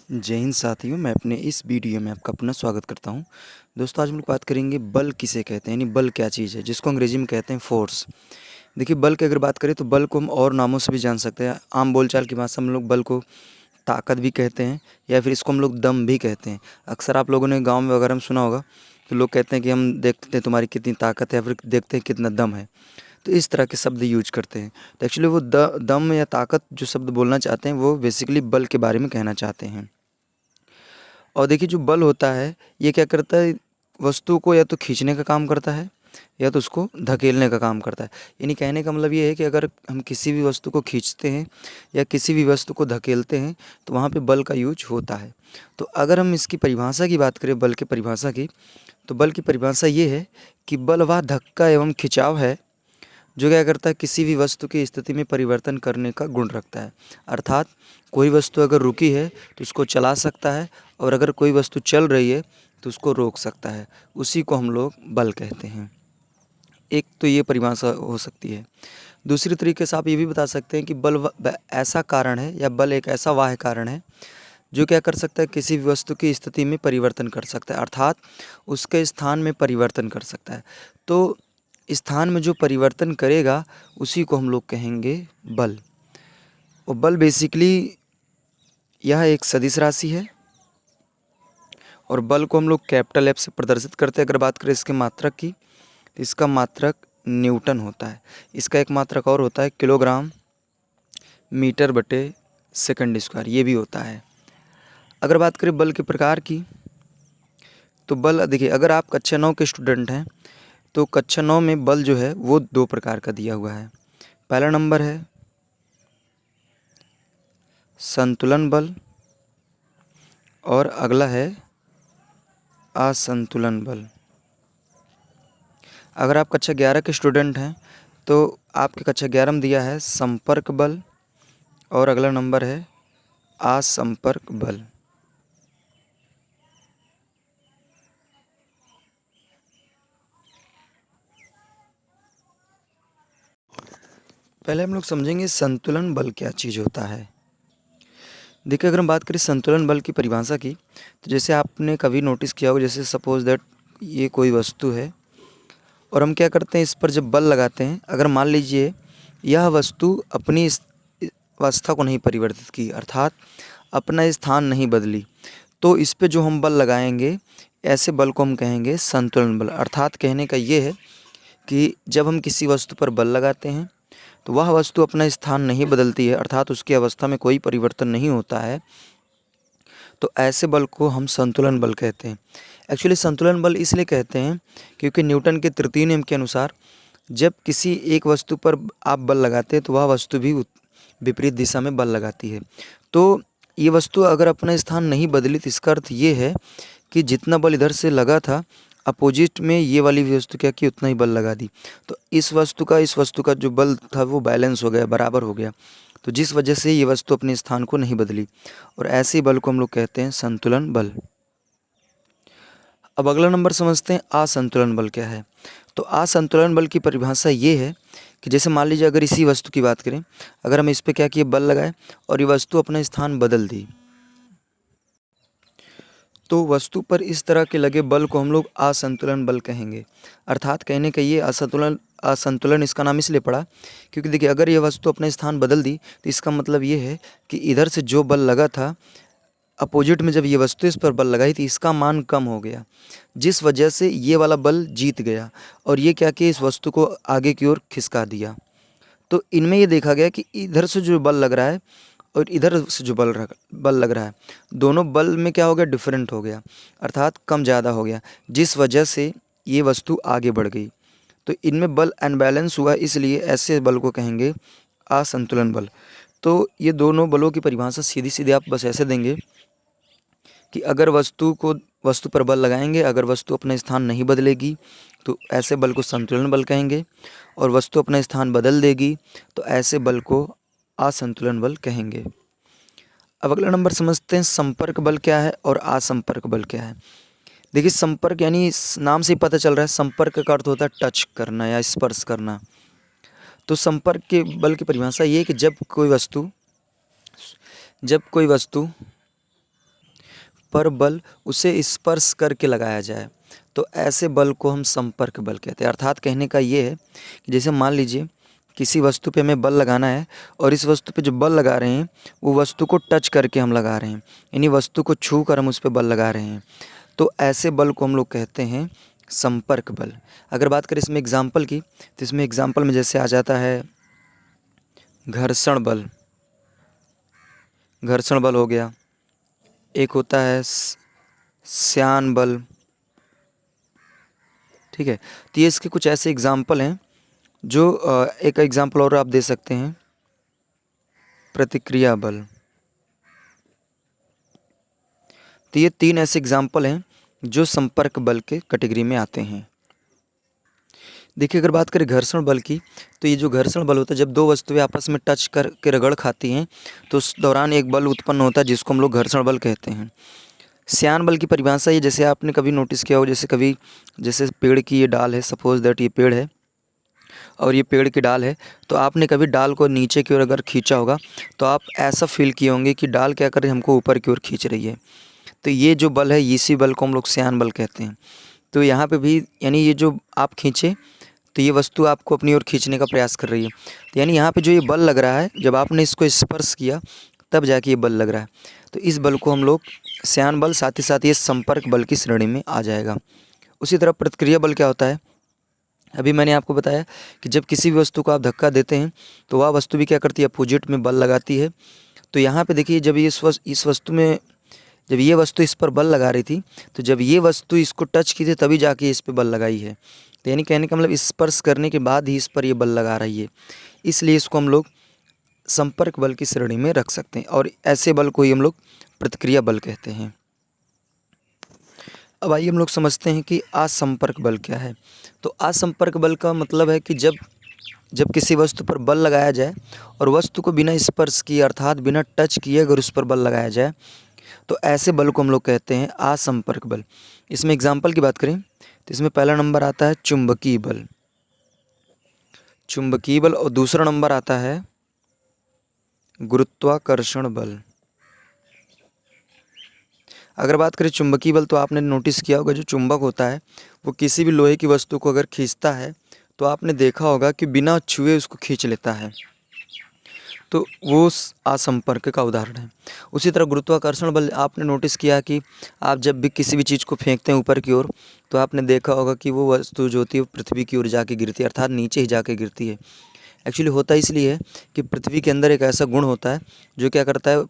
जय हिंद साथियों, मैं अपने इस वीडियो में आपका पुनः स्वागत करता हूं। दोस्तों, आज हम लोग बात करेंगे बल किसे कहते हैं, यानी बल क्या चीज़ है, जिसको अंग्रेजी में कहते हैं फोर्स। देखिए, बल की अगर बात करें तो बल को हम और नामों से भी जान सकते हैं। आम बोलचाल की भाषा में हम लोग बल को ताकत भी कहते हैं या फिर इसको हम लोग दम भी कहते हैं। अक्सर आप लोगों ने गाँव में वगैरह में सुना होगा तो लोग कहते हैं कि हम देखते हैं तुम्हारी कितनी ताकत है या फिर देखते हैं कितना दम है। तो इस तरह के शब्द यूज करते हैं। तो एक्चुअली वो दम या ताकत जो शब्द बोलना चाहते हैं वो बेसिकली बल के बारे में कहना चाहते हैं। और देखिए, जो बल होता है ये क्या करता है, वस्तु को या तो खींचने का काम करता है या तो उसको धकेलने का काम करता है। यानी कहने का मतलब ये है कि अगर हम किसी भी वस्तु को खींचते हैं या किसी भी वस्तु को धकेलते हैं तो वहाँ पे बल का यूज होता है। तो अगर हम इसकी परिभाषा की बात करें, बल की परिभाषा की, तो बल की परिभाषा ये है कि बल वह धक्का एवं खिंचाव है जो क्या करता है, किसी भी वस्तु की स्थिति में परिवर्तन करने का गुण रखता है। अर्थात कोई वस्तु अगर रुकी है तो उसको चला सकता है, और अगर कोई वस्तु चल रही है तो उसको रोक सकता है। उसी को हम लोग बल कहते हैं। एक तो ये परिभाषा हो सकती है। दूसरी तरीके से आप ये भी बता सकते हैं कि बल ऐसा कारण है या बल एक ऐसा वाह्य कारण है जो क्या कर सकता है, किसी भी वस्तु की स्थिति में परिवर्तन कर सकता है, अर्थात उसके स्थान में परिवर्तन कर सकता है। तो स्थान में जो परिवर्तन करेगा उसी को हम लोग कहेंगे बल। और बल बेसिकली यह एक सदिश राशि है और बल को हम लोग कैपिटल एफ से प्रदर्शित करते हैं। अगर बात करें इसके मात्रक की तो इसका मात्रक न्यूटन होता है। इसका एक मात्रक और होता है किलोग्राम मीटर बटे सेकंड स्क्वायर, ये भी होता है। अगर बात करें बल के प्रकार की तो बल, देखिए, अगर आप कक्षा 9 के स्टूडेंट हैं तो कक्षा 9 में बल जो है वो 2 प्रकार का दिया हुआ है। पहला नंबर है संतुलन बल और अगला है असंतुलन बल। अगर आप कक्षा 11 के स्टूडेंट हैं तो आपके कक्षा 11 में दिया है संपर्क बल और अगला नंबर है असंपर्क बल। पहले हम लोग समझेंगे संतुलन बल क्या चीज़ होता है। देखिए, अगर हम बात करें संतुलन बल की परिभाषा की तो जैसे आपने कभी नोटिस किया होगा, जैसे सपोज दैट ये कोई वस्तु है और हम क्या करते हैं, इस पर जब बल लगाते हैं, अगर मान लीजिए यह वस्तु अपनी इस अवस्था को नहीं परिवर्तित की, अर्थात अपना स्थान नहीं बदली, तो इस पे जो हम बल लगाएंगे ऐसे बल को हम कहेंगे संतुलन बल। अर्थात कहने का ये है कि जब हम किसी वस्तु पर बल लगाते हैं तो वह वस्तु अपना स्थान नहीं बदलती है, अर्थात उसकी अवस्था में कोई परिवर्तन नहीं होता है, तो ऐसे बल को हम संतुलन बल कहते हैं। एक्चुअली संतुलन बल इसलिए कहते हैं क्योंकि न्यूटन के तृतीय नियम के अनुसार जब किसी एक वस्तु पर आप बल लगाते हैं तो वह वस्तु भी विपरीत दिशा में बल लगाती है। तो ये वस्तु अगर अपना स्थान नहीं बदली तो इसका अर्थ ये है कि जितना बल इधर से लगा था, अपोजिट में ये वाली वस्तु क्या की उतना ही बल लगा दी, तो इस वस्तु का जो बल था वो बैलेंस हो गया, बराबर हो गया। तो जिस वजह से ये वस्तु अपने स्थान को नहीं बदली, और ऐसे बल को हम लोग कहते हैं संतुलन बल। अब अगला नंबर समझते हैं असंतुलन बल क्या है। तो असंतुलन बल की परिभाषा ये है कि जैसे मान लीजिए अगर इसी वस्तु की बात करें, अगर हम इस पर क्या किए, बल लगाए और ये वस्तु अपना स्थान बदल दी, तो वस्तु पर इस तरह के लगे बल को हम लोग असंतुलन बल कहेंगे। अर्थात कहने का ये असंतुलन इसका नाम इसलिए पड़ा क्योंकि देखिए, अगर ये वस्तु अपना स्थान बदल दी तो इसका मतलब ये है कि इधर से जो बल लगा था, अपोजिट में जब ये वस्तु इस पर बल लगाई थी, इसका मान कम हो गया, जिस वजह से ये वाला बल जीत गया और ये क्या किया, इस वस्तु को आगे की ओर खिसका दिया। तो इनमें ये देखा गया कि इधर से जो बल लग रहा है और इधर से जो बल लग रहा है, दोनों बल में क्या हो गया, डिफरेंट हो गया, अर्थात कम ज़्यादा हो गया, जिस वजह से ये वस्तु आगे बढ़ गई। तो इनमें बल अनबैलेंस हुआ, इसलिए ऐसे बल को कहेंगे असंतुलन बल। तो ये दोनों बलों की परिभाषा सीधी सीधी आप बस ऐसे देंगे कि अगर वस्तु पर बल लगाएंगे, अगर वस्तु अपना स्थान नहीं बदलेगी तो ऐसे बल को संतुलन बल कहेंगे, और वस्तु अपना स्थान बदल देगी तो ऐसे बल को असंतुलन बल कहेंगे। अब अगला नंबर समझते हैं संपर्क बल क्या है और असंपर्क बल क्या है। देखिए, संपर्क यानी इस नाम से ही पता चल रहा है, संपर्क का अर्थ होता है टच करना या स्पर्श करना। तो संपर्क के बल की परिभाषा ये है कि जब कोई वस्तु पर बल उसे स्पर्श करके लगाया जाए तो ऐसे बल को हम संपर्क बल कहते हैं। अर्थात कहने का ये है कि जैसे मान लीजिए किसी वस्तु पे हमें बल लगाना है और इस वस्तु पे जो बल लगा रहे हैं वो वस्तु को टच करके हम लगा रहे हैं, यानी वस्तु को छू कर हम उस पर बल लगा रहे हैं, तो ऐसे बल को हम लोग कहते हैं संपर्क बल। अगर बात करें इसमें एग्जाम्पल की तो इसमें एग्जाम्पल में जैसे आ जाता है घर्षण बल, घर्षण बल हो गया, एक होता है श्यान बल, ठीक है। तो ये इसके कुछ ऐसे एग्जाम्पल हैं जो एक एग्जाम्पल और आप दे सकते हैं प्रतिक्रिया बल। तो ये 3 ऐसे एग्जाम्पल हैं जो संपर्क बल के कैटेगरी में आते हैं। देखिए अगर बात करें घर्षण बल की तो ये जो घर्षण बल होता है जब दो वस्तुएं आपस में टच करके रगड़ खाती हैं तो उस दौरान एक बल उत्पन्न होता है जिसको हम लोग घर्षण बल कहते हैं। श्यान बल की परिभाषा ये जैसे आपने कभी नोटिस किया हो, जैसे पेड़ की ये डाल है, सपोज दैट ये पेड़ है और ये पेड़ की डाल है, तो आपने कभी डाल को नीचे की ओर अगर खींचा होगा तो आप ऐसा फील किए होंगे कि डाल क्या कर रही है, हमको ऊपर की ओर खींच रही है। तो ये जो बल है इसी बल को हम लोग श्यान बल कहते हैं। तो यहाँ पे भी यानी ये जो आप खींचे तो ये वस्तु आपको अपनी ओर खींचने का प्रयास कर रही है, तो यानी यहाँ पे जो ये बल लग रहा है जब आपने इसको स्पर्श किया तब जाके ये बल लग रहा है, तो इस बल को हम लोग श्यान बल, साथ ही साथ ये संपर्क बल की श्रेणी में आ जाएगा। उसी तरह प्रतिक्रिया बल क्या होता है, अभी मैंने आपको बताया कि जब किसी भी वस्तु को आप धक्का देते हैं तो वह वस्तु भी क्या करती है, अपोजिट में बल लगाती है। तो यहाँ पे देखिए जब ये इस वस्तु में जब ये वस्तु इस पर बल लगा रही थी तो जब ये वस्तु इसको टच की थी तभी जाके इस पर बल लगाई है, तो यानी कहने का मतलब स्पर्श करने के बाद ही इस पर ये बल लगा रही है, इसलिए इसको हम लोग संपर्क बल की श्रेणी में रख सकते हैं और ऐसे बल को ही हम लोग प्रतिक्रिया बल कहते हैं। अब आइए हम लोग समझते हैं कि असंपर्क बल क्या है। तो असंपर्क बल का मतलब है कि जब किसी वस्तु पर बल लगाया जाए और वस्तु को बिना स्पर्श किए अर्थात बिना टच किए अगर उस पर बल लगाया जाए तो ऐसे बल को हम लोग कहते हैं असंपर्क बल। इसमें एग्जाम्पल की बात करें तो इसमें पहला नंबर आता है चुंबकीय बल, चुंबकीय बल, और दूसरा नंबर आता है गुरुत्वाकर्षण बल। अगर बात करें चुंबकीय बल तो आपने नोटिस किया होगा जो चुंबक होता है वो किसी भी लोहे की वस्तु को अगर खींचता है तो आपने देखा होगा कि बिना छुए उसको खींच लेता है, तो वो असंपर्क का उदाहरण है। उसी तरह गुरुत्वाकर्षण बल आपने नोटिस किया कि आप जब भी किसी भी चीज़ को फेंकते हैं ऊपर की ओर तो आपने देखा होगा कि वो वस्तु जो होती है वो पृथ्वी की ओर जाके गिरती है, अर्थात नीचे ही जाके गिरती है। एक्चुअली होता इसलिए है कि पृथ्वी के अंदर एक ऐसा गुण होता है जो क्या करता है,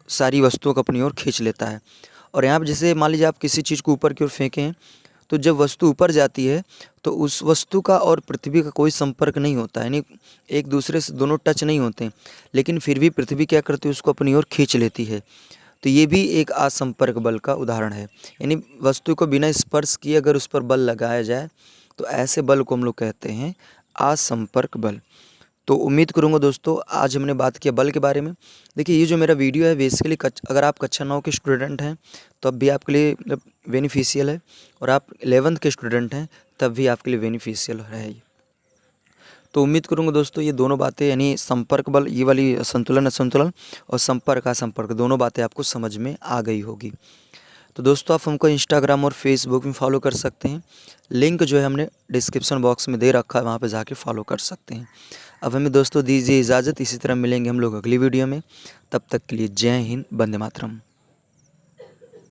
सारी वस्तुओं को अपनी ओर खींच लेता है। और यहाँ पर जैसे मान लीजिए आप किसी चीज़ को ऊपर की ओर फेंकें तो जब वस्तु ऊपर जाती है तो उस वस्तु का और पृथ्वी का कोई संपर्क नहीं होता है, यानी एक दूसरे से दोनों टच नहीं होते, लेकिन फिर भी पृथ्वी क्या करती है, उसको अपनी ओर खींच लेती है। तो ये भी एक असंपर्क बल का उदाहरण है, यानी वस्तु को बिना स्पर्श किए अगर उस पर बल लगाया जाए तो ऐसे बल को हम लोग कहते हैं असंपर्क बल। तो उम्मीद करूँगा दोस्तों आज हमने बात किया बल के बारे में। देखिए ये जो मेरा वीडियो है बेसिकली अगर आप कक्षा 9 के स्टूडेंट हैं तब भी आपके लिए बेनिफिशियल है, और आप 11th के स्टूडेंट हैं तब भी आपके लिए बेनिफिशियल है ये। तो उम्मीद करूँगा दोस्तों ये दोनों बातें यानी संपर्क बल, ये वाली संतुलन असंतुलन और संपर्क असंपर्क दोनों बातें आपको समझ में आ गई होगी। तो दोस्तों आप हमको इंस्टाग्राम और फेसबुक में फॉलो कर सकते हैं, लिंक जो है हमने डिस्क्रिप्शन बॉक्स में दे रखा है, वहाँ पे जाके फॉलो कर सकते हैं। अब हमें दोस्तों दीजिए इजाज़त, इसी तरह मिलेंगे हम लोग अगली वीडियो में, तब तक के लिए जय हिंद, वंदे मातरम।